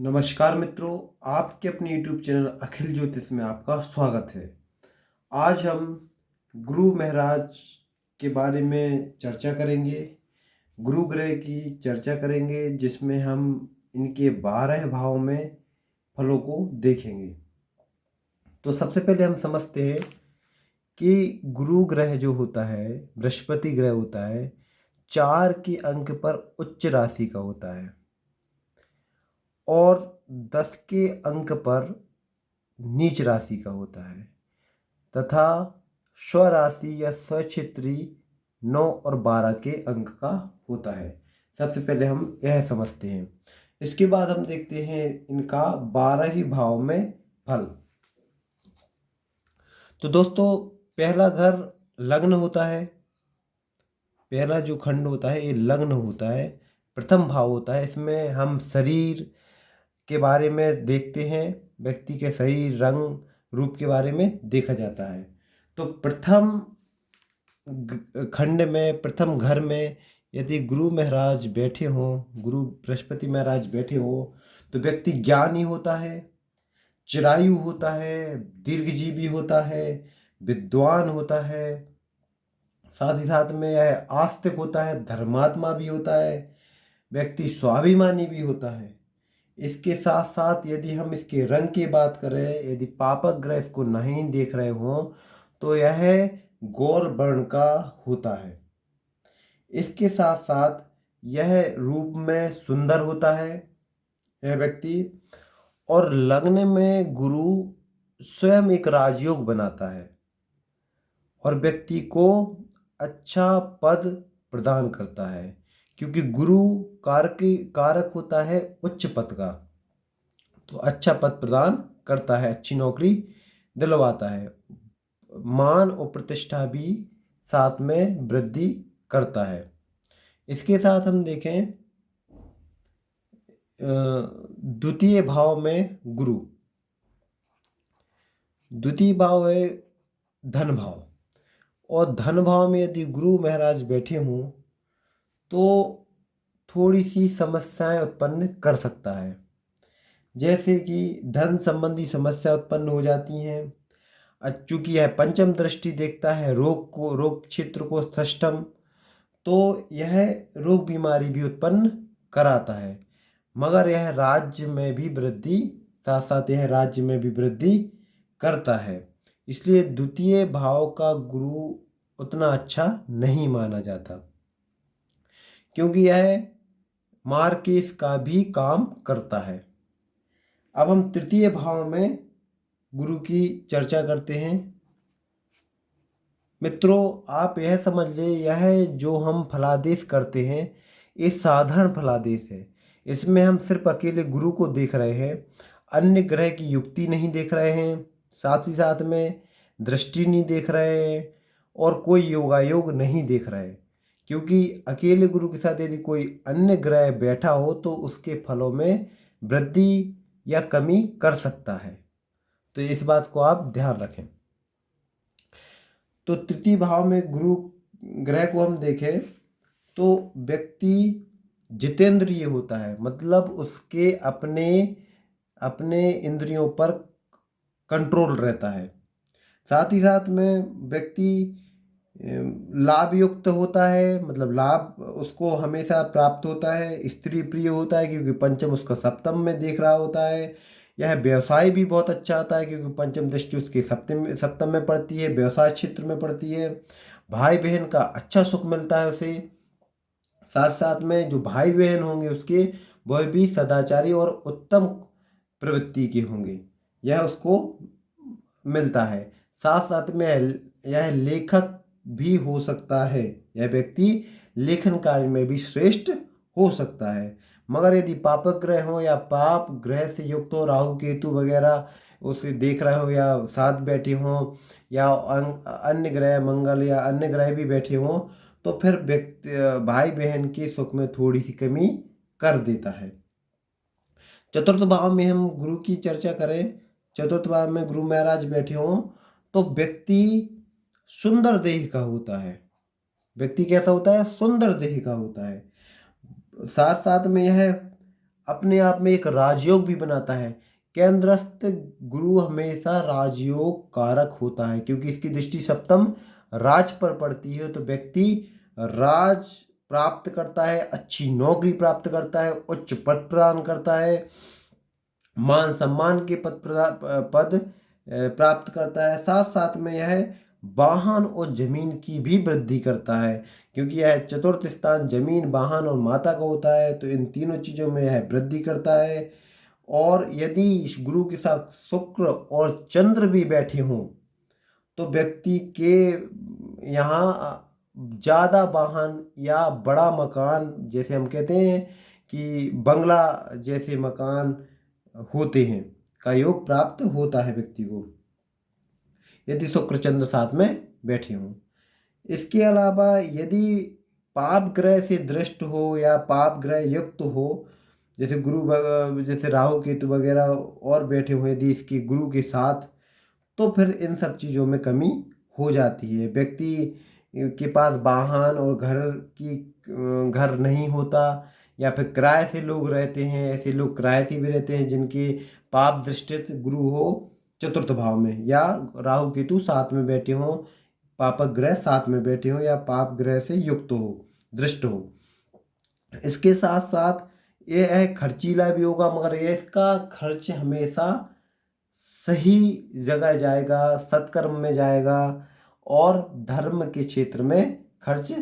नमस्कार मित्रों, आपके अपने YouTube चैनल अखिल ज्योतिष में आपका स्वागत है। आज हम गुरु महाराज के बारे में चर्चा करेंगे। गुरु ग्रह की चर्चा करेंगे जिसमें हम इनके 12 भाव में फलों को देखेंगे। तो सबसे पहले हम समझते हैं कि गुरु ग्रह जो होता है, बृहस्पति ग्रह होता है, 4 के अंक पर उच्च राशि का होता है और 10 के अंक पर नीच राशि का होता है तथा स्वराशि या स्वक्षेत्री 9 और 12 के अंक का होता है। सबसे पहले हम यह समझते हैं। इसके बाद हम देखते हैं इनका 12 ही भाव में फल। तो दोस्तों, पहला घर लग्न होता है। पहला जो खंड होता है ये लग्न होता है, प्रथम भाव होता है। इसमें हम शरीर के बारे में देखते हैं, व्यक्ति के शरीर रंग रूप के बारे में देखा जाता है। तो प्रथम खंड में, प्रथम घर में यदि गुरु महाराज बैठे हों, गुरु बृहस्पति महाराज बैठे हों, तो व्यक्ति ज्ञानी होता है, चिरायु होता है, दीर्घजीवी होता है, विद्वान होता है, साथ ही साथ में यह आस्तिक होता है, धर्मात्मा भी होता है, व्यक्ति स्वाभिमानी भी होता है। इसके साथ साथ यदि हम इसके रंग की बात करें, यदि पापक ग्रह इसको नहीं देख रहे हों तो यह गौर वर्ण का होता है। इसके साथ साथ यह रूप में सुंदर होता है यह व्यक्ति, और लग्न में गुरु स्वयं एक राजयोग बनाता है और व्यक्ति को अच्छा पद प्रदान करता है, क्योंकि गुरु कारक होता है उच्च पद का। तो अच्छा पद प्रदान करता है, अच्छी नौकरी दिलवाता है, मान और प्रतिष्ठा भी साथ में वृद्धि करता है। इसके साथ हम देखें द्वितीय भाव में गुरु, द्वितीय भाव है धन भाव, और धन भाव में यदि गुरु महाराज बैठे हों तो थोड़ी सी समस्याएं उत्पन्न कर सकता है, जैसे कि धन संबंधी समस्या उत्पन्न हो जाती हैं। चूंकि यह पंचम दृष्टि देखता है रोग क्षेत्र को षष्ठम, तो यह रोग बीमारी भी उत्पन्न कराता है। मगर यह राज्य में भी वृद्धि, साथ साथ यह राज्य में भी वृद्धि करता है। इसलिए द्वितीय भाव का गुरु उतना अच्छा नहीं माना जाता, क्योंकि यह मार्केश का भी काम करता है। अब हम तृतीय भाव में गुरु की चर्चा करते हैं। मित्रों, आप यह समझ ले, यह जो हम फलादेश करते हैं ये साधारण फलादेश है। इसमें हम सिर्फ अकेले गुरु को देख रहे हैं, अन्य ग्रह की युक्ति नहीं देख रहे हैं, साथ ही साथ में दृष्टि नहीं देख रहे हैं और कोई योगायोग नहीं देख रहे हैं। क्योंकि अकेले गुरु के साथ यदि कोई अन्य ग्रह बैठा हो तो उसके फलों में वृद्धि या कमी कर सकता है। तो इस बात को आप ध्यान रखें। तो तृतीय भाव में गुरु ग्रह को हम देखें तो व्यक्ति जितेंद्रिय होता है, मतलब उसके अपने अपने इंद्रियों पर कंट्रोल रहता है। साथ ही साथ में व्यक्ति लाभ युक्त होता है, मतलब लाभ उसको हमेशा प्राप्त होता है, स्त्री प्रिय होता है क्योंकि पंचम उसका सप्तम में देख रहा होता है। यह व्यवसाय भी बहुत अच्छा आता है क्योंकि पंचम दृष्टि उसके सप्तम में पड़ती है, व्यवसाय क्षेत्र में पड़ती है। भाई बहन का अच्छा सुख मिलता है उसे। साथ साथ में जो भाई बहन होंगे उसके, वह भी सदाचारी और उत्तम प्रवृत्ति के होंगे, यह उसको मिलता है। साथ साथ में यह लेखक भी हो सकता है, यह व्यक्ति लेखन कार्य में भी श्रेष्ठ हो सकता है। मगर यदि पापक ग्रह हो या पाप ग्रह से युक्त हो, राहु केतु वगैरह उसे देख रहे हो या साथ बैठे हों, या अन्य ग्रह मंगल या अन्य ग्रह भी बैठे हों, तो फिर व्यक्ति भाई बहन के सुख में थोड़ी सी कमी कर देता है। चतुर्थ भाव में हम गुरु की चर्चा करें, चतुर्थ भाव में गुरु महाराज बैठे हों तो व्यक्ति सुंदर देह का होता है। व्यक्ति कैसा होता है? सुंदर देह का होता है। साथ साथ में यह अपने आप में एक राजयोग भी बनाता है। केंद्रस्थ गुरु हमेशा राजयोग कारक होता है, क्योंकि इसकी दृष्टि सप्तम राज पर पड़ती है। तो व्यक्ति राज प्राप्त करता है, अच्छी नौकरी प्राप्त करता है, उच्च पद प्रदान करता है, मान सम्मान के पद प्राप्त करता है। साथ साथ में यह वाहन और जमीन की भी वृद्धि करता है, क्योंकि यह चतुर्थ स्थान जमीन, वाहन और माता का होता है। तो इन तीनों चीज़ों में यह वृद्धि करता है। और यदि इस गुरु के साथ शुक्र और चंद्र भी बैठे हों तो व्यक्ति के यहाँ ज़्यादा वाहन या बड़ा मकान, जैसे हम कहते हैं कि बंगला जैसे मकान होते हैं, का योग प्राप्त होता है व्यक्ति को, यदि शुक्र चंद्र साथ में बैठे हों। इसके अलावा यदि पाप ग्रह से दृष्ट हो या पाप ग्रह युक्त हो, जैसे जैसे राहु केतु वगैरह और बैठे हुए यदि इसके गुरु के साथ, तो फिर इन सब चीज़ों में कमी हो जाती है। व्यक्ति के पास वाहन और घर नहीं होता, या फिर किराए से लोग रहते हैं। ऐसे लोग किराए से भी रहते हैं जिनके पाप दृष्टित गुरु हो चतुर्थ भाव में, या राहु केतु साथ में बैठे हों, पापक ग्रह साथ में बैठे हों, या पाप ग्रह से युक्त हो, दृष्ट हो। इसके साथ साथ ये है खर्चीला भी होगा, मगर ये इसका खर्च हमेशा सही जगह जाएगा, सत्कर्म में जाएगा, और धर्म के क्षेत्र में खर्च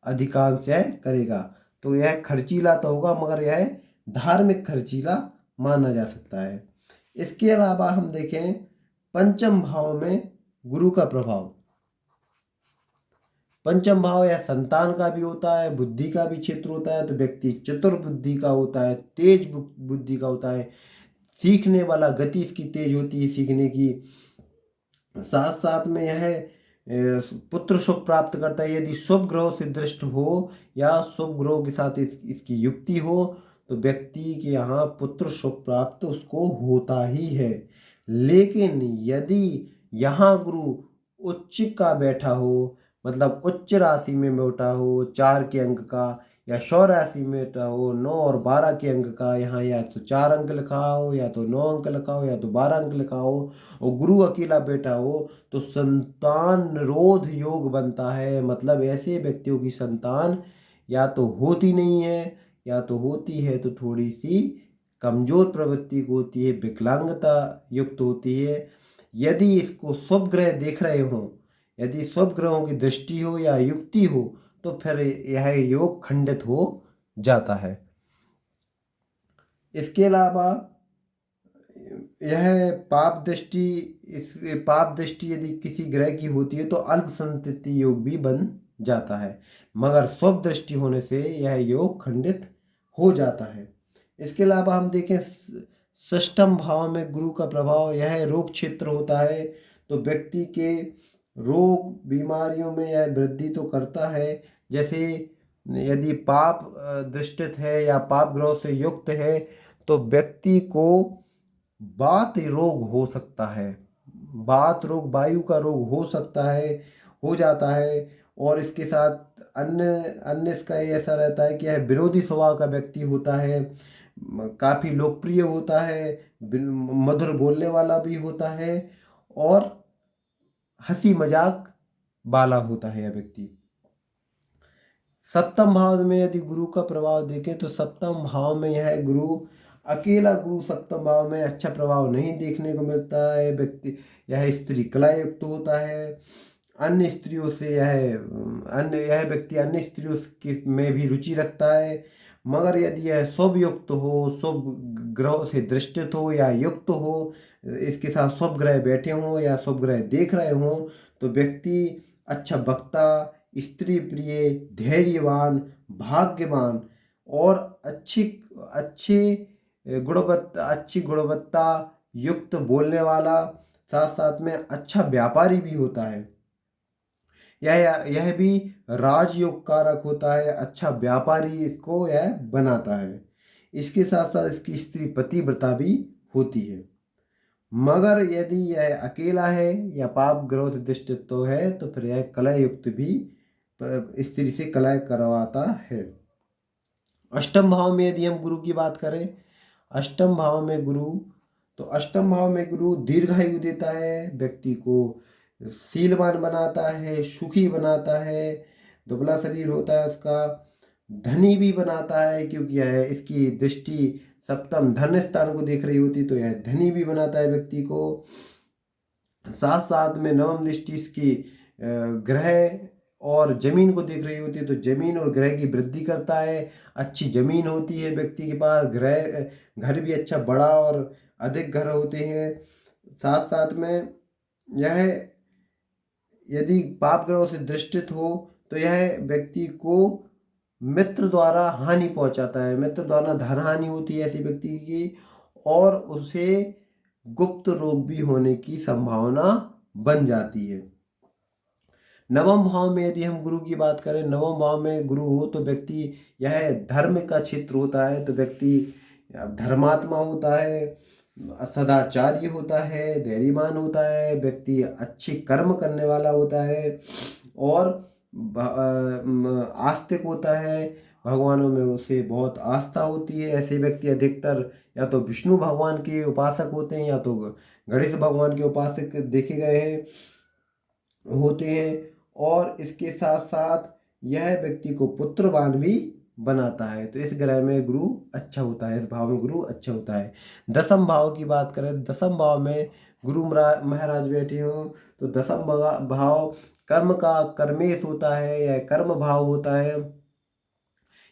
अधिकांश यह करेगा। तो यह खर्चीला तो होगा, मगर यह धार्मिक खर्चीला माना जा सकता है। इसके अलावा हम देखें पंचम भाव में गुरु का प्रभाव। पंचम भाव यह संतान का भी होता है, बुद्धि का भी क्षेत्र होता है। तो व्यक्ति चतुर बुद्धि का होता है, तेज बुद्धि का होता है, सीखने वाला गति इसकी तेज होती है सीखने की। साथ साथ में यह पुत्र सुख प्राप्त करता है, यदि शुभ ग्रहों से दृष्ट हो या शुभ ग्रहों के साथ इसकी युक्ति हो, तो व्यक्ति के यहाँ पुत्र सुख प्राप्त उसको होता ही है। लेकिन यदि यहाँ गुरु उच्च का बैठा हो, मतलब उच्च राशि में बैठा हो 4 के अंक का, या 100 राशि में बैठा हो 9 और 12 के अंक का, यहाँ या तो 4 अंक लिखा हो, या तो 9 अंक लिखा हो, या तो 12 अंक लिखा हो, और गुरु अकेला बैठा हो, तो संतान निरोध योग बनता है। मतलब ऐसे व्यक्तियों की संतान या तो होती नहीं है, या तो होती है तो थोड़ी सी कमजोर प्रवृत्ति को होती है, विकलांगता युक्त होती है। यदि इसको शुभ ग्रह देख रहे हों, यदि शुभ ग्रहों की दृष्टि हो या युक्ति हो, तो फिर यह योग खंडित हो जाता है। इसके अलावा यह पाप दृष्टि यदि किसी ग्रह की होती है तो अल्प संतति योग भी बन जाता है, मगर शुभ दृष्टि होने से यह योग खंडित हो जाता है। इसके अलावा हम देखें षष्ठम भाव में गुरु का प्रभाव, यह रोग क्षेत्र होता है। तो व्यक्ति के रोग बीमारियों में यह वृद्धि तो करता है। जैसे यदि पाप दृष्टित है या पाप ग्रह से युक्त है, तो व्यक्ति को वात रोग हो सकता है, वात रोग, वायु का रोग हो सकता है, हो जाता है। और इसके साथ अन्य अन्य इसका ये ऐसा रहता है कि यह विरोधी स्वभाव का व्यक्ति होता है, काफ़ी लोकप्रिय होता है, मधुर बोलने वाला भी होता है, और हंसी मजाक वाला होता है यह व्यक्ति। सप्तम भाव में यदि गुरु का प्रभाव देखें तो सप्तम भाव में यह गुरु अकेला गुरु सप्तम भाव में अच्छा प्रभाव नहीं देखने को मिलता है। व्यक्ति यह स्त्री कला युक्त होता है, अन्य स्त्रियों से यह व्यक्ति अन्य स्त्रियों में भी रुचि रखता है। मगर यदि यह शुभ युक्त हो, शुभ ग्रहों से दृष्टित हो या युक्त हो, इसके साथ शुभ ग्रह बैठे हों या शुभ ग्रह देख रहे हों, तो व्यक्ति अच्छा वक्ता, स्त्री प्रिय, धैर्यवान, भाग्यवान, और अच्छी गुणवत्ता युक्त बोलने वाला, साथ साथ में अच्छा व्यापारी भी होता है। यह भी राजयोग कारक होता है, अच्छा व्यापारी इसको यह बनाता है। इसके साथ साथ इसकी स्त्री पतिव्रता भी होती है। मगर यदि यह अकेला है या पाप ग्रह से दृष्टित तो है, तो फिर यह कलह युक्त भी स्त्री से कलह करवाता है। अष्टम भाव में यदि हम गुरु की बात करें अष्टम भाव में गुरु, तो अष्टम भाव में गुरु दीर्घायु देता है, व्यक्ति को शीलवान बनाता है, सुखी बनाता है, दुबला शरीर होता है उसका, धनी भी बनाता है क्योंकि यह इसकी दृष्टि सप्तम धन स्थान को देख रही होती, तो यह धनी भी बनाता है व्यक्ति को। साथ साथ में नवम दृष्टि इसकी ग्रह और जमीन को देख रही होती है, तो जमीन और ग्रह की वृद्धि करता है। अच्छी जमीन होती है व्यक्ति के पास, घर भी अच्छा बड़ा और अधिक घर होते हैं। साथ साथ में यह यदि पाप ग्रहों से दृष्टित हो तो यह व्यक्ति को मित्र द्वारा हानि पहुंचाता है, मित्र द्वारा धन हानि होती है ऐसे व्यक्ति की, और उसे गुप्त रोग भी होने की संभावना बन जाती है। नवम भाव में यदि हम गुरु की बात करें, नवम भाव में गुरु हो तो व्यक्ति, यह धर्म का क्षेत्र होता है, तो व्यक्ति धर्मात्मा होता है, सदाचारी होता है, धैर्यवान होता है, व्यक्ति अच्छे कर्म करने वाला होता है और आस्तिक होता है, भगवानों में उसे बहुत आस्था होती है। ऐसे व्यक्ति अधिकतर या तो विष्णु भगवान के उपासक होते हैं या तो गणेश भगवान के उपासक देखे गए हैं होते हैं। और इसके साथ साथ यह व्यक्ति को पुत्रवान भी बनाता है, तो इस ग्रह में गुरु अच्छा होता है, इस भाव में गुरु अच्छा होता है। दसम भाव की बात करें, दसम भाव में गुरु महाराज बैठे हो तो दसम भाव कर्म का कर्मेश होता है, यह कर्म भाव होता है,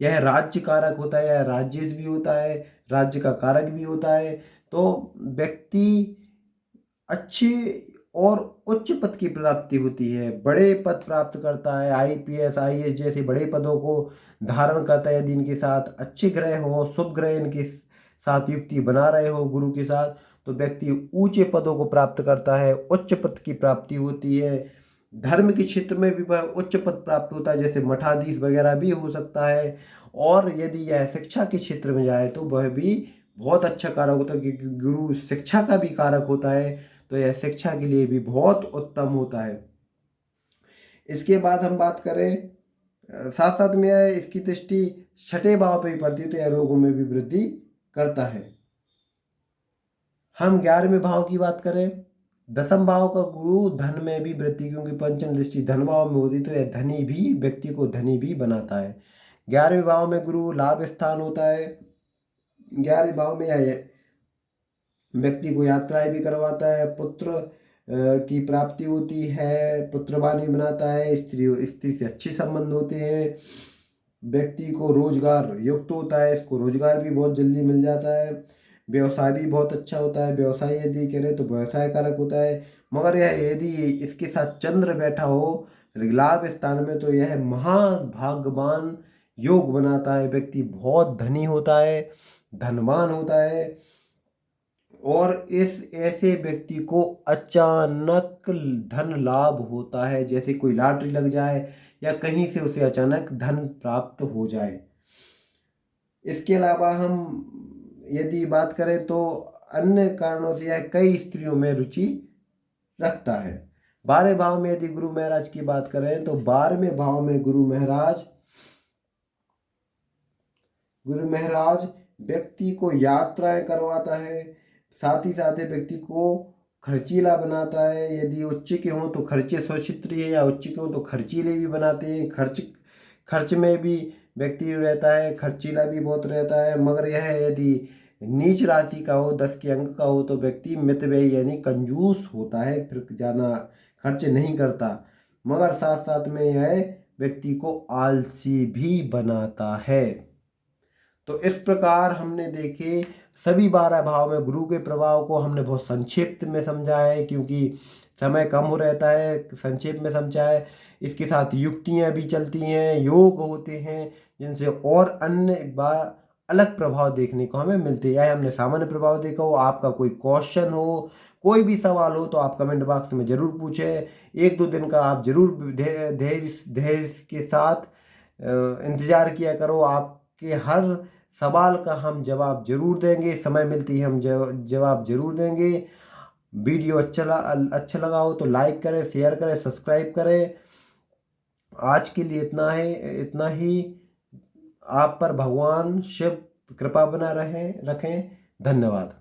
यह राज्य कारक होता है, यह राज्यस भी होता है, राज्य का कारक भी होता है। तो व्यक्ति अच्छे और उच्च पद की प्राप्ति होती है, बड़े पद प्राप्त करता है, आईपीएस आईएएस जैसे बड़े पदों को धारण करता है यदि इनके साथ अच्छे ग्रह हो, शुभ ग्रह इनके साथ युक्ति बना रहे हो गुरु के साथ, तो व्यक्ति ऊंचे पदों को प्राप्त करता है, उच्च पद की प्राप्ति होती है। धर्म के क्षेत्र में भी वह उच्च पद प्राप्त होता है, जैसे मठाधीश वगैरह भी हो सकता है। और यदि यह शिक्षा के क्षेत्र में जाए तो वह भी बहुत अच्छा कारक होता है, क्योंकि गुरु शिक्षा का भी कारक होता है, तो यह शिक्षा के लिए भी बहुत उत्तम होता है। इसके बाद हम बात करें, साथ साथ में इसकी दृष्टि छठे भाव पे भी पड़ती है, तो यह रोगों में भी वृद्धि करता है। हम 11वें भाव की बात करें, दसम भाव का गुरु धन में भी वृद्धि, क्योंकि पंचम दृष्टि धन भाव में होती तो यह धनी भी, व्यक्ति को धनी भी बनाता है। 11वें भाव में गुरु लाभ स्थान होता है, 11वें भाव में यह व्यक्ति को यात्राएं भी करवाता है, पुत्र की प्राप्ति होती है, पुत्रवान भी बनाता है, स्त्री से अच्छे संबंध होते हैं, व्यक्ति को रोजगार युक्त होता है, इसको रोजगार भी बहुत जल्दी मिल जाता है, व्यवसाय भी बहुत अच्छा होता है, व्यवसाय यदि करें तो व्यवसाय कारक होता है। मगर यह यदि इसके साथ चंद्र बैठा हो लाभ स्थान में तो यह महाभाग्यवान योग बनाता है, व्यक्ति बहुत धनी होता है, धनवान होता है, और इस ऐसे व्यक्ति को अचानक धन लाभ होता है, जैसे कोई लॉटरी लग जाए या कहीं से उसे अचानक धन प्राप्त हो जाए। इसके अलावा हम यदि बात करें तो अन्य कारणों से यह कई स्त्रियों में रुचि रखता है। 12वें भाव में यदि गुरु महाराज की बात करें तो 12वें भाव में गुरु महाराज व्यक्ति को यात्राएं करवाता है, साथ ही साथ व्यक्ति को खर्चीला बनाता है। यदि उच्च के हों तो खर्चे स्वच्छित्री है, या उच्च के हों तो खर्चीले भी बनाते हैं। खर्च में भी व्यक्ति रहता है, खर्चीला भी बहुत रहता है। मगर यह यदि नीच राशि का हो, 10 के अंक का हो, तो व्यक्ति मितव्ययी यानी कंजूस होता है, फिर ज़्यादा खर्च नहीं करता। मगर साथ साथ में यह व्यक्ति को आलसी भी बनाता है। तो इस प्रकार हमने देखे सभी 12 भाव में गुरु के प्रभाव को हमने बहुत संक्षिप्त में समझा है, क्योंकि समय कम हो रहता है, संक्षेप में समझा है। इसके साथ युक्तियाँ भी चलती हैं, योग होते हैं, जिनसे और अन्य अलग प्रभाव देखने को हमें मिलते हैं। हमने सामान्य प्रभाव देखा हो, आपका कोई क्वेश्चन हो, कोई भी सवाल हो तो आप कमेंट बॉक्स में ज़रूर पूछें। 1-2 दिन का आप जरूर धैर्य के साथ इंतज़ार किया करो, आपके हर सवाल का हम जवाब जरूर देंगे, समय मिलती है हम जवाब जरूर देंगे। वीडियो अच्छा लगा हो तो लाइक करें, शेयर करें, सब्सक्राइब करें। आज के लिए इतना ही। आप पर भगवान शिव कृपा बना रखें। धन्यवाद।